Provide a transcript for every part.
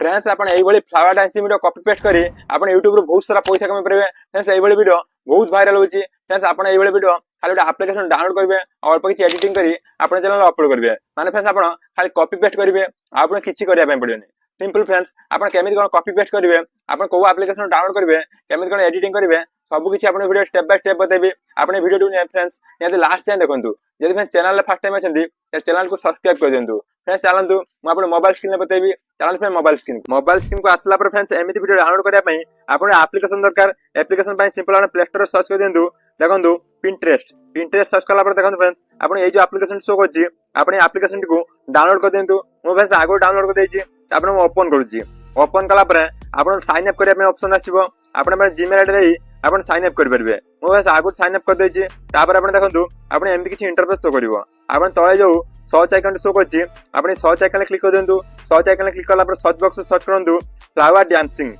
Friends आपण एई भली flower dancing video copy paste करी आपण YouTube रो बहुत सारा पैसा कमाई परबे। फ्रेंड्स एई भली वीडियो बहुत वायरल होची। फ्रेंड्स आपण एई भली वीडियो खाली गोटे एप्लीकेशन डाउनलोड करबे और अल्प किछि एडिटिंग करी आपण चैनल अपलोड करबे। माने फ्रेंड्स आपण खाली कॉपी पेस्ट करबे आपण किछि करिया पय पड़ियोनी। सिंपल फ्रेंड्स आपण केमिति कोन कॉपी पेस्ट करबे आपण को एप्लीकेशन डाउनलोड करबे केमिति कोन एडिटिंग करबे सब किछि आपण वीडियो स्टेप बाय स्टेप बतेबी। आपण वीडियो टू फ्रेंड्स यदि लास्ट टाइम देखंतु यदि फ्रेंड्स चैनल रे फर्स्ट टाइम अछंती चैनल को सब्सक्राइब कर दियंतु। फ्रेंड्स चलंतु म आपण मोबाइल स्क्रीन रे बतेबी। चलन फ्रेंड्स मोबाइल स्क्रीन को आसला पर फ्रेंड्स एमिति वीडियो डाउनलोड करिया पई आपण एप्लीकेशन दरकार। एप्लीकेशन पई सिंपल आपण प्ले स्टोर सर्च कर दियंतु। देखंतु पिंटरेस्ट सर्च कला पर देखंतु फ्रेंड्स आपण ए जो एप्लीकेशन शो करछि आपण एप्लीकेशन को डाउनलोड कर दियंतु। मो फ्रेंड्स आगो डाउनलोड कर देछि तापर म ओपन करूछि। ओपन कला पर आपण साइन अप करिया पई ऑप्शन आसीबो। आपण में जीमेल आईडी देई आपण साइन अप कर परबे। मो फ्रेंड्स आगो साइन अप कर देछि तापर आपण देखंतु आपण एमिति किछि इंटरफेस शो करिवो। आपण तळे जो सर्च आइकन शो करछि आपण सर्च आइकन क्लिक कर दियंतु। सर्च आइकन क्लिक कला पर सर्च बॉक्स सर्च करंतु फ्लावर डांसिंग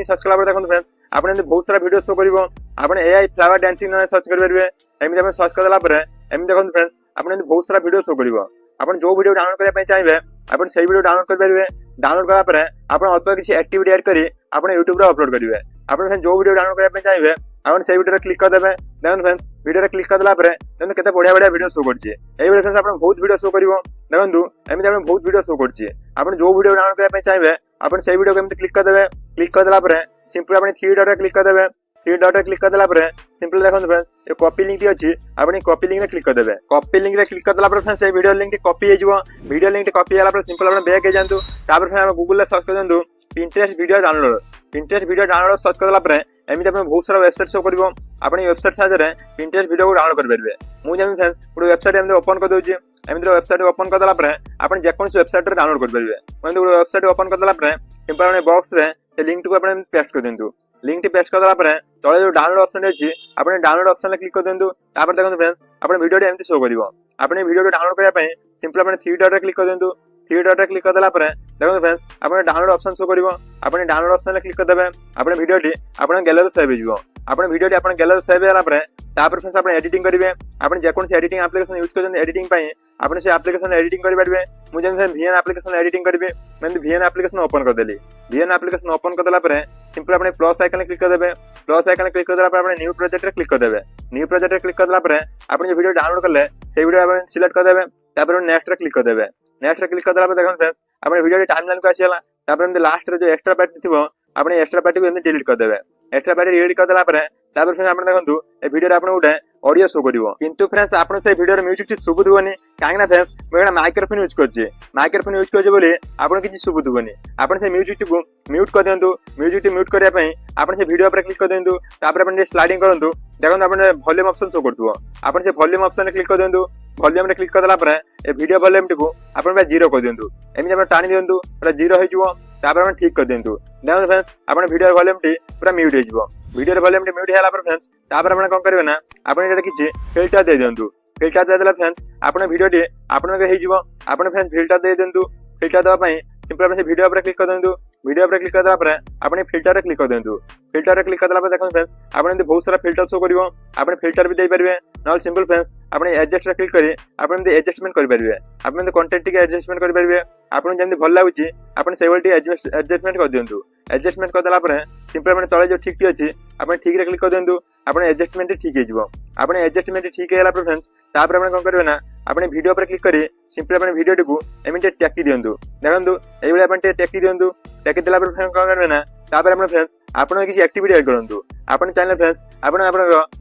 सर्च कला पर देखंतु फ्रेंड्स आपण एमिति बहुत सारा वीडियो शो करिवो। आपण एआई फ्लावर डांसिंग ने सर्च कर परबे। एमिति आपण सर्च करला पर एमिति देखंतु फ्रेंड्स आपण एमिति बहुत सारा वीडियो शो करिवो। आपण जो वीडियो डाउनलोड करिया पय चाहिबे आपण सेही वीडियो डाउनलोड कर परबे। डाउनलोड कला पर आपण अल्प किछि एक्टिविटी ऐड करी आपण YouTube रे अपलोड करिवे। आपण फ्रेंड्स जो वीडियो डाउनलोड करिया पय चाहिबे आपण सेही वीडियो रे क्लिक कर देबे। देखंतु फ्रेंड्स वीडियो रे क्लिक कर देला पर देखंतु केते बढ़िया बढ़िया वीडियो शो करछि। एई वीडियो फ्रेंड्स आपण बहुत वीडियो शो करिवो। देखंतु एमिति आपण बहुत वीडियो शो करछि। आपण जो वीडियो डाउनलोड करिया पय चाहिबे आपण सेही वीडियो को एमिति क्लिक कर देबे। क्लिक कर देला पर सिंपल आपण 3 डॉट रे क्लिक कर देबे। 3 डॉट रे क्लिक कर देला पर सिंपल देखंतु फ्रेंड्स ए कॉपी लिंक दी अछि आपण कॉपी लिंक रे क्लिक कर देबे। कॉपी लिंक रे क्लिक कर देला पर फ्रेंड्स ए वीडियो लिंक कॉपी हे जिवो। वीडियो लिंक कॉपी होला पर सिंपल आपण बैक हे जानतु। तापर फ्रेंड्स आपण गूगल रे सर्च कर देंतु पिंटरेस्ट वीडियो डाउनलोड सर्च कर देला पर एमिति आपण बहुत सारा वेबसाइट शो करबो। आपण वेबसाइट साहाय्य रे पिंटरेस्ट वीडियो को डाउनलोड कर परबे। मु जेम फ्रेंड्स पुरो वेबसाइट एमिति ओपन कर दोछि। एमिति वेबसाइट ओपन कर देला पर आपण जे कोनस वेबसाइट रे डाउनलोड कर परबे। म्हणजे पुरो वेबसाइट ओपन कर देला पर सिंपल आपण बॉक्स रे से लिंक को आपण पेस्ट कर देंतु। लिंक टी पेस्ट कर देला पर तळे जो डाउनलोड ऑप्शन अछि आपण डाउनलोड ऑप्शन रे क्लिक कर देंतु। तापर देखंतु फ्रेंड्स आपण वीडियो टी एमिति शो करिवो। आपण वीडियो डाउनलोड करिया पई सिंपल आपण 3 डॉट रे क्लिक कर देंतु। 3 डॉट रे क्लिक कर देला पर देखंतु फ्रेंड्स आपण डाउनलोड ऑप्शन शो करिवो। आपण डाउनलोड ऑप्शन रे क्लिक कर देबे। आपण वीडियो टी आपण गैलरी सेव हे जिवो। आपण वीडियो टी आपण गैलरी सेव होला पर तापर फ्रेंड्स आपण एडिटिंग करिवे। आपण जे कोन से एडिटिंग एप्लीकेशन यूज करछन एडिटिंग पई आपण से एप्लीकेशन एडिटिंग करि परबे। मु जेन VN एप्लीकेशन एडिटिंग करिवे मैं VN एप्लीकेशन ओपन कर देली। VN एप्लीकेशन ओपन कर देला पर सिंपल आपण प्लस आइकन क्लिक कर देबे। प्लस आइकन क्लिक कर देला पर आपण न्यू प्रोजेक्ट रे क्लिक कर देबे। न्यू प्रोजेक्ट रे क्लिक कर देला पर आपण जे वीडियो डाउनलोड करले से वीडियो आपण सिलेक्ट कर देबे। तापर नेक्स्ट रे क्लिक कर देबे। नेक्स्ट रे क्लिक कर देला पर देखन फ्रेंड्स आपण वीडियो टाइमलाइन को आसीला। तापर हम लास्ट रे जो एक्स्ट्रा पार्ट थिबो आपण एक्स्ट्रा पार्ट को एमि डिलीट कर देबे। एक्स्ट्रा पार्ट डिलीट कर देला पर तापर फ्रेंड्स आपण देखंतु ए वीडियो रे आपण उठे ऑडियो शो करिवो। किंतु फ्रेंड्स आपण से वीडियो रे म्यूजिक सुबुथबोनी काहेना फ्रेंड्स मेरा माइक्रोफोन यूज करछि। माइक्रोफोन यूज करछि बोली आपण किछि सुबुथबोनी। आपण से म्यूजिक को म्यूट कर देंतु। म्यूजिक म्यूट करिया पई आपण से वीडियो पर क्लिक कर देंतु। तापर आपण स्लाइडिंग करंतु। देखंतु आपण वॉल्यूम ऑप्शन शो करथुवो। आपण से वॉल्यूम ऑप्शन रे क्लिक कर देंतु। वॉल्यूम रे क्लिक कर देला पर ए वीडियो वॉल्यूम को आपण बा 0 कर देंतु। एमि आपण टाणी देंतु पूरा 0 हो जिवो। तापर आपण ठीक कर देंतु। देखंतु फ्रेंड्स आपण वीडियो वॉल्यूम टी पूरा म्यूट हे जिवो। वीडियो रे वॉल्यूम टी म्यूट होला पर फ्रेंड्स तापर आपण कोन करबे ना आपण एटा किछि फिल्टर दे देंतु। फिल्टर दे देला फ्रेंड्स आपण वीडियो टी आपण के हे जिवो। आपण फ्रेंड्स फिल्टर दे देंतु। फिल्टर दवा पई सिंपल आपण से वीडियो पर क्लिक कर देंतु। वीडियो पर क्लिक कर देला पर आपण फिल्टर रे क्लिक कर देंतु। फिल्टर रे क्लिक कर देला पर देखन फ्रेंड्स आपण बहुत सारा फिल्टर शो करिवो। आपण फिल्टर भी दे परबे। नॉल सिंपल फ्रेंड्स आपण एडजस्ट रे क्लिक करी आपण एडजस्टमेंट कर परबे। आपण कंटेंट टी एडजस्टमेंट कर परबे। आपण जेंति भल लागुची आपण सेवल्टी एडजस्टमेंट कर दियंतु। एडजस्टमेंट कर देला पर सिंपल आपण तळे जो ठीक टी अछि आपण ठीक रे क्लिक कर दियंतु। आपण एडजस्टमेंट ठीक हे जिवो। आपण एडजस्टमेंट ठीक हेला पर फ्रेंड्स तापर आपण कोन करबे ना आपण वीडियो पर क्लिक करी सिंपल आपण वीडियो टी को एमिटे टेकी दियंतु। देखंतु एई बेले आपण टेकी दियंतु। टेकी देला पर फ्रेंड्स कोन करबे ना तापर आपण फ्रेंड्स आपण किछि एक्टिविटी ऐड करंतु। आपण चैनल फ्रेंड्स आपण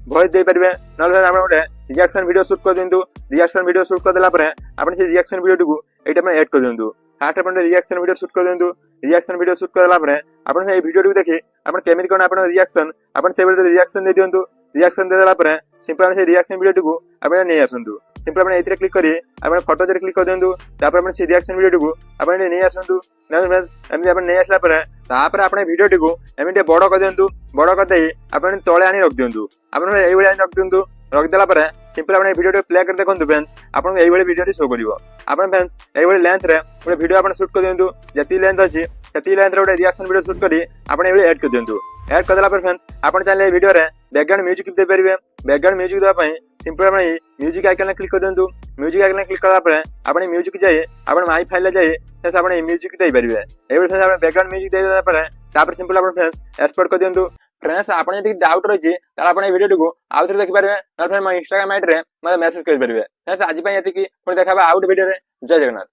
वॉइस दे परबे। नल फ्रेंड्स आपण ओटे रिएक्शन वीडियो शूट कर दियंतु। रिएक्शन वीडियो शूट कर देला पर आपण से रिएक्शन वीडियो टी को एटा आपण ऐड कर दियंतु। फास्ट आपण रिएक्शन वीडियो शूट कर दियंतु। रिएक्शन वीडियो शूट कर देला पर आपण ए वीडियो टी देखि आपण केमिति कोन आपण रिएक्शन आपण से रिएक्शन दे दियंतु। रिएक्शन दे देला पर सिंपल आपण से रिएक्शन वीडियो टी को आपण नै आसंतु। सिंपल आपण एथिरे क्लिक करी आपण फोटो जे क्लिक कर दियंतु। तापर आपण से रिएक्शन वीडियो टी को आपण नै आसंतु। ना फ्रेंड्स एमि आपण नै आसला पर तापर आपण वीडियो टी को एमिटे बडो कर दियंतु। बडो कर देई आपण तळे आनी रख दियंतु। आपण एई बेले रख दियंतु। रख देला पर सिंपल आपण वीडियो टी प्ले कर देखंतु फ्रेंड्स आपण एई बेले वीडियो टी शो करिवो। आपण फ्रेंड्स एई बेले लेंथ रे पुरो वीडियो आपण शूट कर दियंतु। जति लेंथ अछि तति लेंथ रे रिएक्शन वीडियो शूट करी आपण एई बेले ऐड कर दियंतु। ऐड करदेला फ्रेंड्स आपण चाहे वीडियो रे बैकग्राउंड म्यूजिक दे परिबे। बैकग्राउंड म्यूजिक देबा पई सिंपल आपण म्यूजिक आइकन क्लिक कर दियंतु। म्यूजिक आइकन क्लिक करला परे आपण म्यूजिक जाई आपण माई फाइल ले जाई फ्रेंड्स आपण म्यूजिक दे परिबे। एबे फ्रेंड्स आपण बैकग्राउंड म्यूजिक दे देला परे तापर सिंपल आपण फ्रेंड्स एक्सपोर्ट कर दियंतु। फ्रेंड्स आपण यदि डाउट रही ताला आपण वीडियो को आउ थरे देखि परिबे न फ्रेंड्स मो इंस्टाग्राम आईडी रे मते मेसेज कर परिबे। फ्रेंड्स आज पई एति की पुଣି देखाबा आउट वीडियो रे। जय जगन्नाथ।